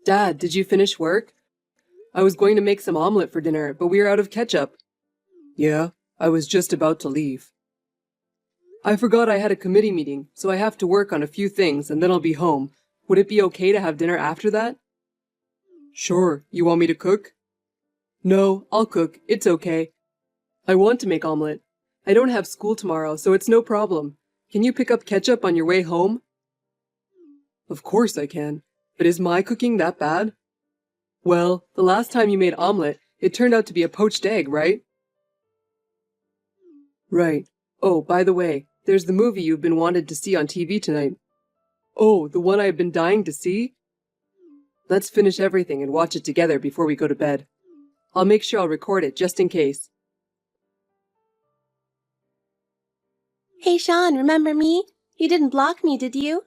Dad, did you finish work? I was going to make some omelet for dinner, but we are out of ketchup. Yeah, I was just about to leave. I forgot I had a committee meeting, so I have to work on a few things and then I'll be home. Would it be okay to have dinner after that? Sure, you want me to cook? No, I'll cook, it's okay. I want to make omelet. I don't have school tomorrow, so it's no problem. Can you pick up ketchup on your way home? Of course I can, but is my cooking that bad? Well, the last time you made omelet, it turned out to be a poached egg, right? Right. Oh, by the way, there's the movie you've been wanted to see on TV tonight. Oh, the one I've been dying to see? Let's finish everything and watch it together before we go to bed. I'll make sure I'll record it just in case. Hey Sean, remember me? You didn't block me, did you?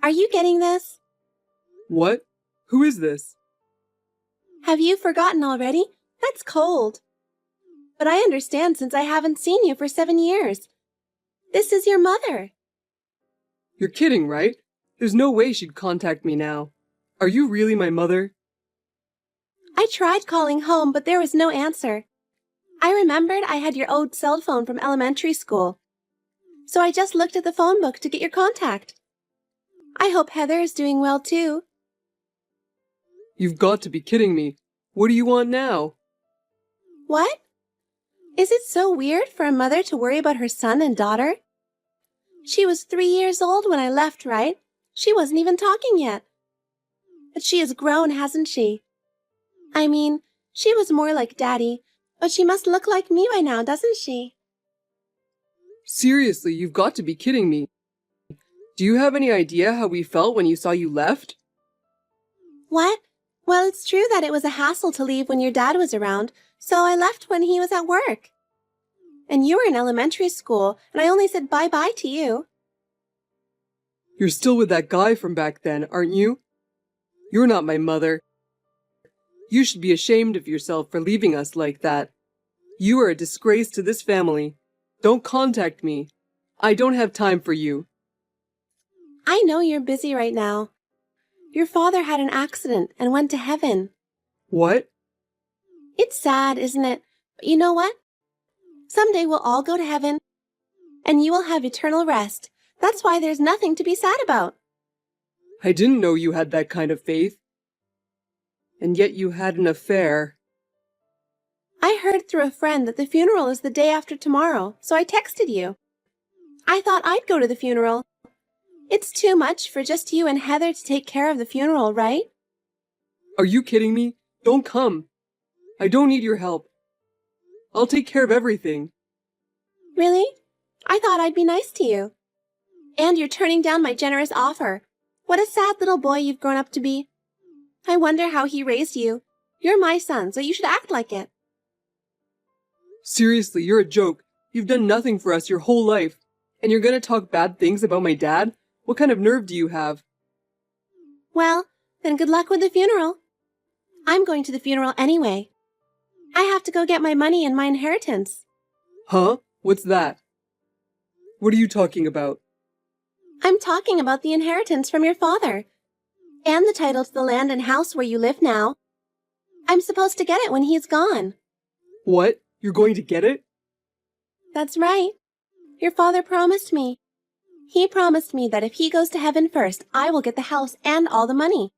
Are you getting this? What? Who is this? Have you forgotten already? That's cold. But I understand since I haven't seen you for 7 years. This is your mother. You're kidding, right? There's no way she'd contact me now. Are you really my mother? I tried calling home, but there was no answer. I remembered I had your old cell phone from elementary school. So I just looked at the phone book to get your contact. I hope Heather is doing well too. You've got to be kidding me. What do you want now? What? Is it so weird for a mother to worry about her son and daughter? She was 3 years old when I left, right? She wasn't even talking yet. But she has grown, hasn't she? I mean, she was more like Daddy, but she must look like me by now, doesn't she? Seriously, you've got to be kidding me. Do you have any idea how we felt when you saw you left? What? Well, it's true that it was a hassle to leave when your dad was around, so I left when he was at work. And you were in elementary school, and I only said bye-bye to you. You're still with that guy from back then, aren't you? You're not my mother. You should be ashamed of yourself for leaving us like that. You are a disgrace to this family. Don't contact me. I don't have time for you. I know you're busy right now. Your father had an accident and went to heaven. What? It's sad, isn't it? But you know what? Someday we'll all go to heaven, and you will have eternal rest. That's why there's nothing to be sad about. I didn't know you had that kind of faith. And yet you had an affair. I heard through a friend that the funeral is the day after tomorrow, so I texted you. I thought I'd go to the funeral. It's too much for just you and Heather to take care of the funeral, right? Are you kidding me? Don't come. I don't need your help. I'll take care of everything. Really? I thought I'd be nice to you. And you're turning down my generous offer. What a sad little boy you've grown up to be. I wonder how he raised you. You're my son, so you should act like it. Seriously, you're a joke. You've done nothing for us your whole life. And you're gonna talk bad things about my dad? What kind of nerve do you have? Well, then good luck with the funeral. I'm going to the funeral anyway. I have to go get my money and my inheritance. Huh? What's that? What are you talking about? I'm talking about the inheritance from your father. And the title to the land and house where you live now. I'm supposed to get it when he's gone. What? You're going to get it? That's right. Your father promised me. He promised me that if he goes to heaven first, I will get the house and all the money.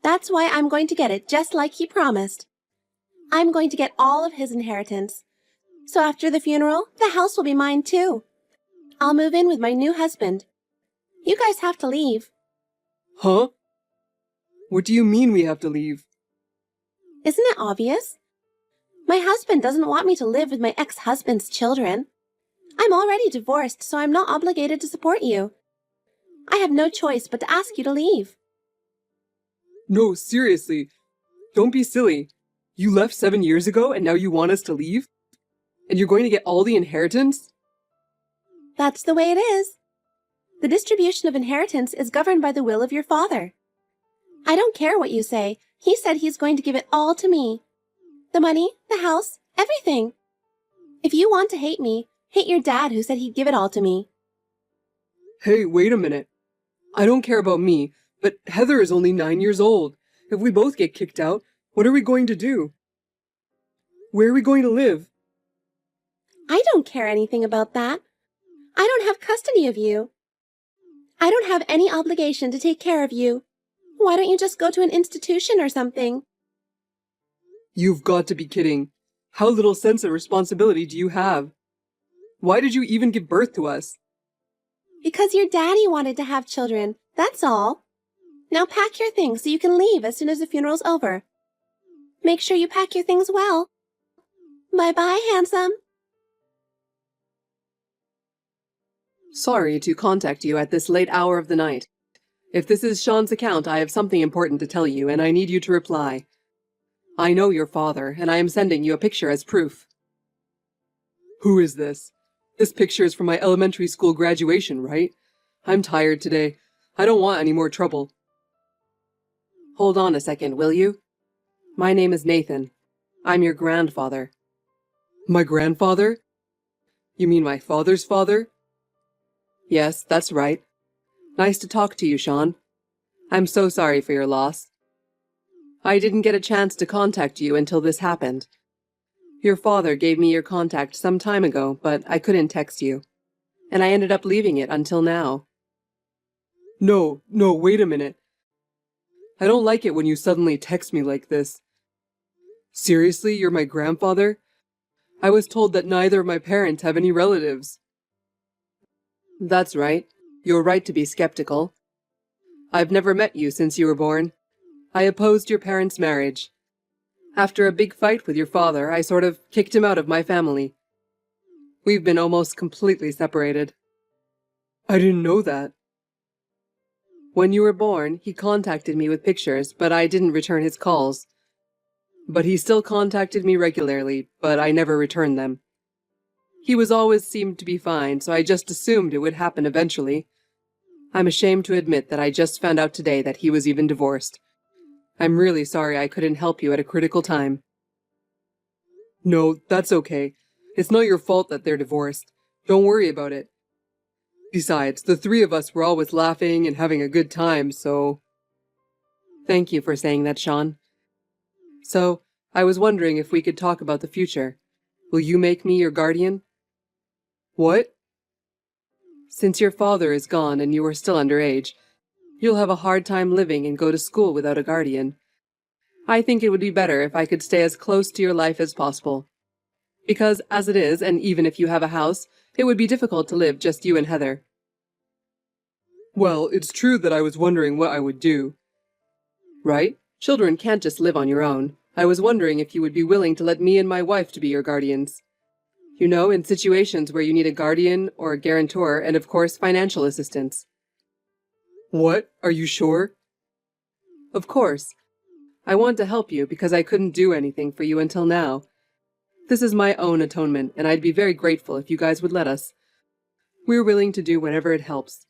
That's why I'm going to get it just like he promised. I'm going to get all of his inheritance. So after the funeral, the house will be mine too. I'll move in with my new husband. You guys have to leave. Huh? What do you mean we have to leave? Isn't it obvious? My husband doesn't want me to live with my ex-husband's children. I'm already divorced, so I'm not obligated to support you. I have no choice but to ask you to leave. No, seriously. Don't be silly. You left 7 years ago and now you want us to leave? And you're going to get all the inheritance? That's the way it is. The distribution of inheritance is governed by the will of your father. I don't care what you say. He said he's going to give it all to me. The money, the house, everything. If you want to hate me, hate your dad who said he'd give it all to me. Hey, wait a minute. I don't care about me, But Heather is only 9 years old. If we both get kicked out, what are we going to do? Where are we going to live? I don't care anything about that. I don't have custody of you. I don't have any obligation to take care of you. Why don't you just go to an institution or something? You've got to be kidding. How little sense of responsibility do you have? Why did you even give birth to us? Because your daddy wanted to have children, that's all. Now pack your things so you can leave as soon as the funeral's over. Make sure you pack your things well. Bye-bye, handsome. Sorry to contact you at this late hour of the night. If this is Sean's account, I have something important to tell you, and I need you to reply. I know your father, and I am sending you a picture as proof. Who is this? This picture is from my elementary school graduation, right? I'm tired today. I don't want any more trouble. Hold on a second, will you? My name is Nathan. I'm your grandfather. My grandfather? You mean my father's father? Yes, that's right. Nice to talk to you, Sean. I'm so sorry for your loss. I didn't get a chance to contact you until this happened. Your father gave me your contact some time ago, but I couldn't text you. And I ended up leaving it until now. No, wait a minute. I don't like it when you suddenly text me like this. Seriously, you're my grandfather? I was told that neither of my parents have any relatives. That's right. You're right to be skeptical. I've never met you since you were born. I opposed your parents' marriage. After a big fight with your father, I sort of kicked him out of my family. We've been almost completely separated. I didn't know that. When you were born, he contacted me with pictures, but I didn't return his calls. But he still contacted me regularly, but I never returned them. He was always seemed to be fine, so I just assumed it would happen eventually. I'm ashamed to admit that I just found out today that he was even divorced. I'm really sorry I couldn't help you at a critical time. No, that's okay. It's not your fault that they're divorced. Don't worry about it. Besides, the three of us were always laughing and having a good time, so... Thank you for saying that, Sean. So, I was wondering if we could talk about the future. Will you make me your guardian? What? Since your father is gone and you are still underage, you'll have a hard time living and go to school without a guardian. I think it would be better if I could stay as close to your life as possible. Because, as it is, and even if you have a house, it would be difficult to live just you and Heather. Well, it's true that I was wondering what I would do. Right? Children can't just live on your own. I was wondering if you would be willing to let me and my wife to be your guardians. You know, in situations where you need a guardian or a guarantor and, of course, financial assistance. What? Are you sure? Of course. I want to help you because I couldn't do anything for you until now. This is my own atonement, and I'd be very grateful if you guys would let us. We're willing to do whatever it helps.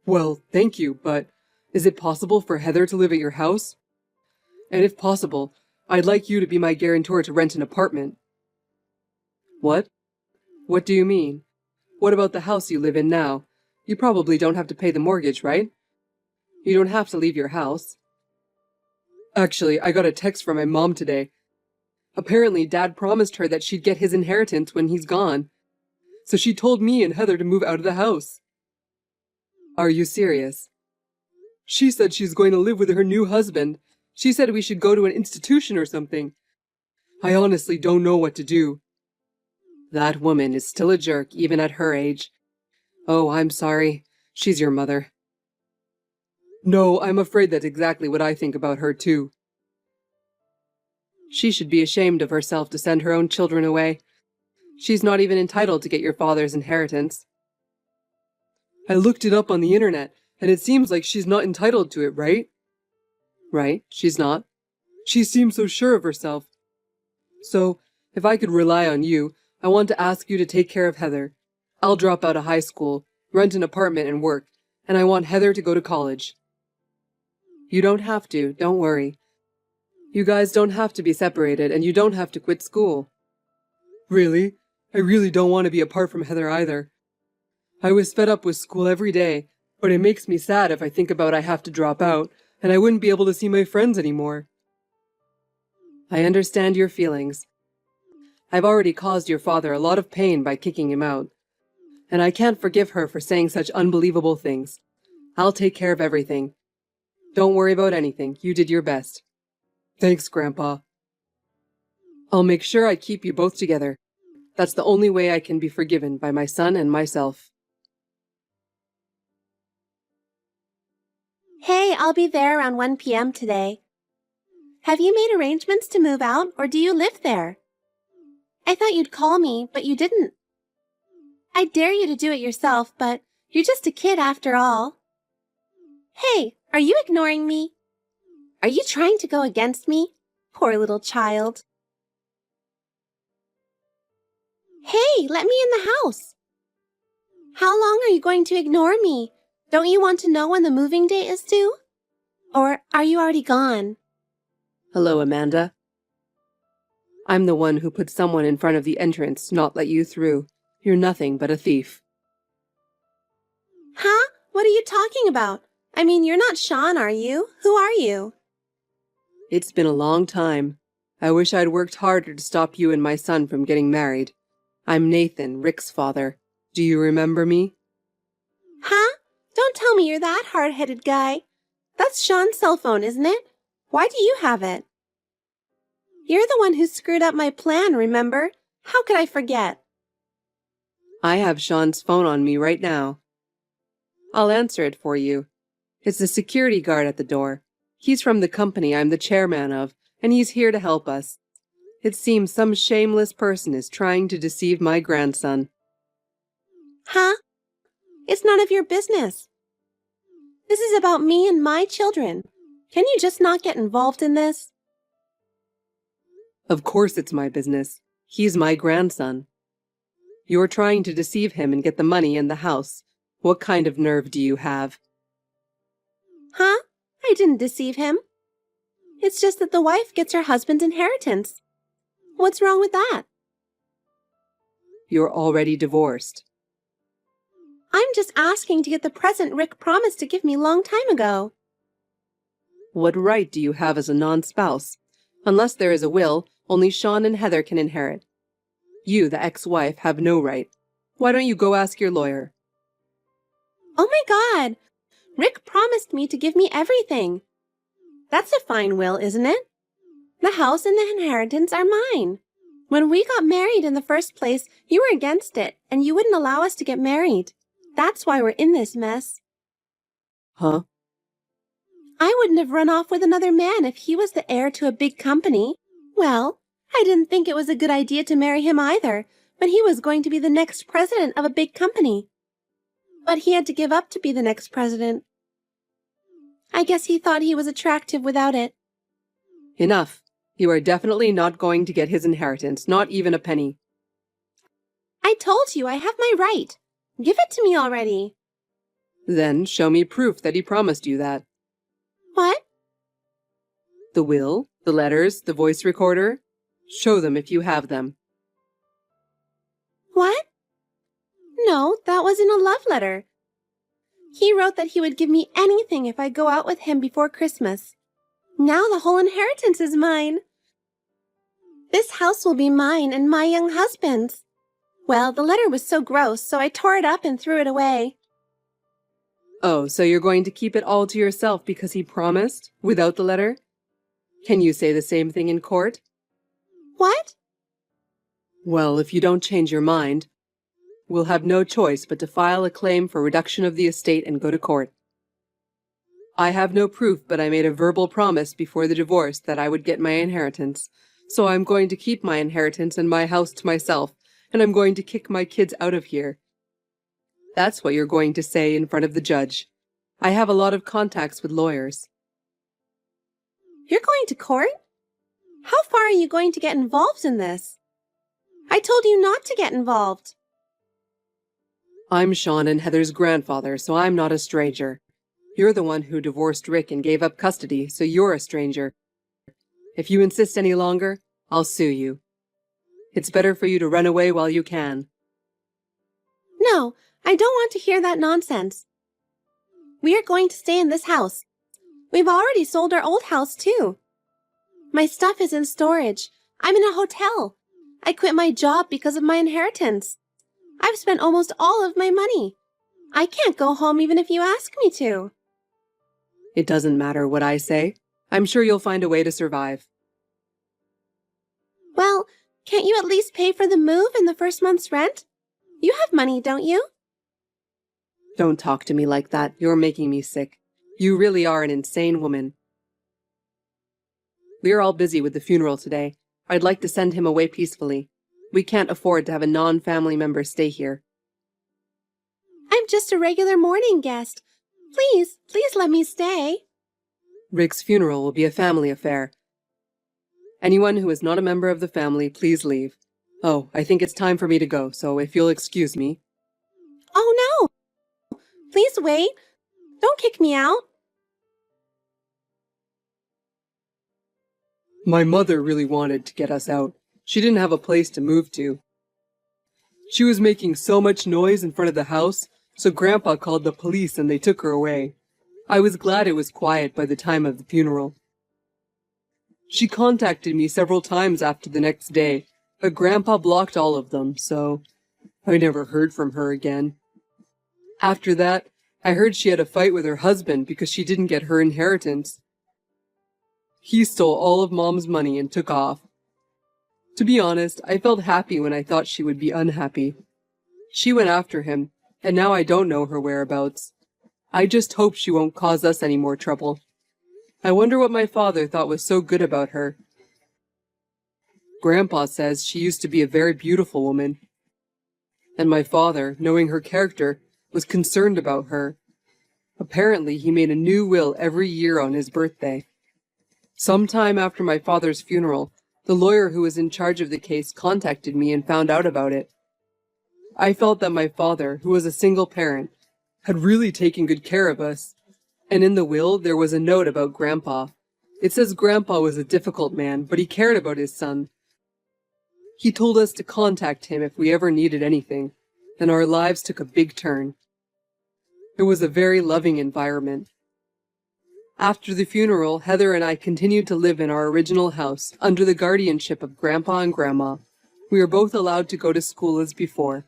Well, thank you, but is it possible for Heather to live at your house? And if possible, I'd like you to be my guarantor to rent an apartment. What? What do you mean? What about the house you live in now? You probably don't have to pay the mortgage, right? You don't have to leave your house. Actually, I got a text from my mom today. Apparently, Dad promised her that she'd get his inheritance when he's gone. So she told me and Heather to move out of the house. Are you serious? She said she's going to live with her new husband. She said we should go to an institution or something. I honestly don't know what to do. That woman is still a jerk, even at her age. Oh, I'm sorry. She's your mother. No, I'm afraid that's exactly what I think about her, too. She should be ashamed of herself to send her own children away. She's not even entitled to get your father's inheritance. I looked it up on the internet, and it seems like she's not entitled to it, right? Right, she's not. She seems so sure of herself. So, if I could rely on you, I want to ask you to take care of Heather. I'll drop out of high school, rent an apartment and work, and I want Heather to go to college. You don't have to, don't worry. You guys don't have to be separated, and you don't have to quit school. Really? I really don't want to be apart from Heather either. I was fed up with school every day, But it makes me sad if I think about I have to drop out, and I wouldn't be able to see my friends anymore. I understand your feelings. I've already caused your father a lot of pain by kicking him out, and I can't forgive her for saying such unbelievable things. I'll take care of everything. Don't worry about anything. You did your best. Thanks, Grandpa. I'll make sure I keep you both together. That's the only way I can be forgiven by my son and myself. Hey, I'll be there around 1 p.m. today. Have you made arrangements to move out, or do you live there? I thought you'd call me, but you didn't. I dare you to do it yourself, but you're just a kid after all. Hey, are you ignoring me? Are you trying to go against me? Poor little child. Hey, let me in the house. How long are you going to ignore me? Don't you want to know when the moving date is due? Or are you already gone? Hello, Amanda. I'm the one who put someone in front of the entrance, not let you through. You're nothing but a thief. Huh? What are you talking about? I mean, you're not Sean, are you? Who are you? It's been a long time. I wish I'd worked harder to stop you and my son from getting married. I'm Nathan, Rick's father. Do you remember me? Huh? Don't tell me you're that hard-headed guy. That's Sean's cell phone, isn't it? Why do you have it? You're the one who screwed up my plan, remember? How could I forget? I have Sean's phone on me right now. I'll answer it for you. It's the security guard at the door. He's from the company I'm the chairman of, and he's here to help us. It seems some shameless person is trying to deceive my grandson. Huh? It's none of your business. This is about me and my children. Can you just not get involved in this? Of course it's my business. He's my grandson. You're trying to deceive him and get the money and the house. What kind of nerve do you have? Huh? I didn't deceive him. It's just that the wife gets her husband's inheritance. What's wrong with that? You're already divorced. I'm just asking to get the present Rick promised to give me long time ago. What right do you have as a non-spouse? Unless there is a will, only Sean and Heather can inherit. You, the ex-wife, have no right. Why don't you go ask your lawyer? Oh my God! Rick promised me to give me everything. That's a fine will, isn't it? The house and the inheritance are mine. When we got married in the first place, you were against it, and you wouldn't allow us to get married. That's why we're in this mess. Huh? I wouldn't have run off with another man if he was the heir to a big company. Well, I didn't think it was a good idea to marry him either, when he was going to be the next president of a big company. But he had to give up to be the next president. I guess he thought he was attractive without it. Enough. You are definitely not going to get his inheritance, not even a penny. I told you I have my right. Give it to me already. Then show me proof that he promised you that. What? The will, the letters, the voice recorder. Show them if you have them. What? No, that was in a love letter. He wrote that he would give me anything if I go out with him before Christmas. Now the whole inheritance is mine. This house will be mine and my young husband's. Well, the letter was so gross, so I tore it up and threw it away. Oh, so you're going to keep it all to yourself because he promised, without the letter? Can you say the same thing in court? What? Well, if you don't change your mind, we'll have no choice but to file a claim for reduction of the estate and go to court. I have no proof, but I made a verbal promise before the divorce that I would get my inheritance. So I'm going to keep my inheritance and my house to myself, and I'm going to kick my kids out of here. That's what you're going to say in front of the judge. I have a lot of contacts with lawyers. You're going to court? How far are you going to get involved in this? I told you not to get involved. I'm Sean and Heather's grandfather, so I'm not a stranger. You're the one who divorced Rick and gave up custody, so you're a stranger. If you insist any longer, I'll sue you. It's better for you to run away while you can. No, I don't want to hear that nonsense. We are going to stay in this house. We've already sold our old house, too. My stuff is in storage. I'm in a hotel. I quit my job because of my inheritance. I've spent almost all of my money. I can't go home even if you ask me to. It doesn't matter what I say. I'm sure you'll find a way to survive. Well, can't you at least pay for the move and the first month's rent? You have money, don't you? Don't talk to me like that. You're making me sick. You really are an insane woman. We're all busy with the funeral today. I'd like to send him away peacefully. We can't afford to have a non-family member stay here. I'm just a regular morning guest. Please let me stay. Rick's funeral will be a family affair. Anyone who is not a member of the family, please leave. Oh, I think it's time for me to go, so if you'll excuse me. Oh no! Please wait. Don't kick me out. My mother really wanted to get us out. She didn't have a place to move to. She was making so much noise in front of the house, so Grandpa called the police and they took her away. I was glad it was quiet by the time of the funeral. She contacted me several times after the next day, but Grandpa blocked all of them, so I never heard from her again. After that, I heard she had a fight with her husband because she didn't get her inheritance. He stole all of Mom's money and took off. To be honest, I felt happy when I thought she would be unhappy. She went after him, and now I don't know her whereabouts. I just hope she won't cause us any more trouble. I wonder what my father thought was so good about her. Grandpa says she used to be a very beautiful woman. And my father, knowing her character, was concerned about her. Apparently, he made a new will every year on his birthday. Sometime after my father's funeral, the lawyer who was in charge of the case contacted me and found out about it. I felt that my father, who was a single parent, had really taken good care of us. And in the will, there was a note about Grandpa. It says Grandpa was a difficult man, but he cared about his son. He told us to contact him if we ever needed anything, and our lives took a big turn. It was a very loving environment. After the funeral, Heather and I continued to live in our original house, under the guardianship of Grandpa and Grandma. We were both allowed to go to school as before.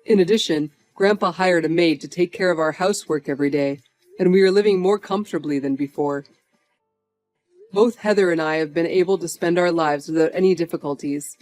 In addition, Grandpa hired a maid to take care of our housework every day, and we are living more comfortably than before. Both Heather and I have been able to spend our lives without any difficulties.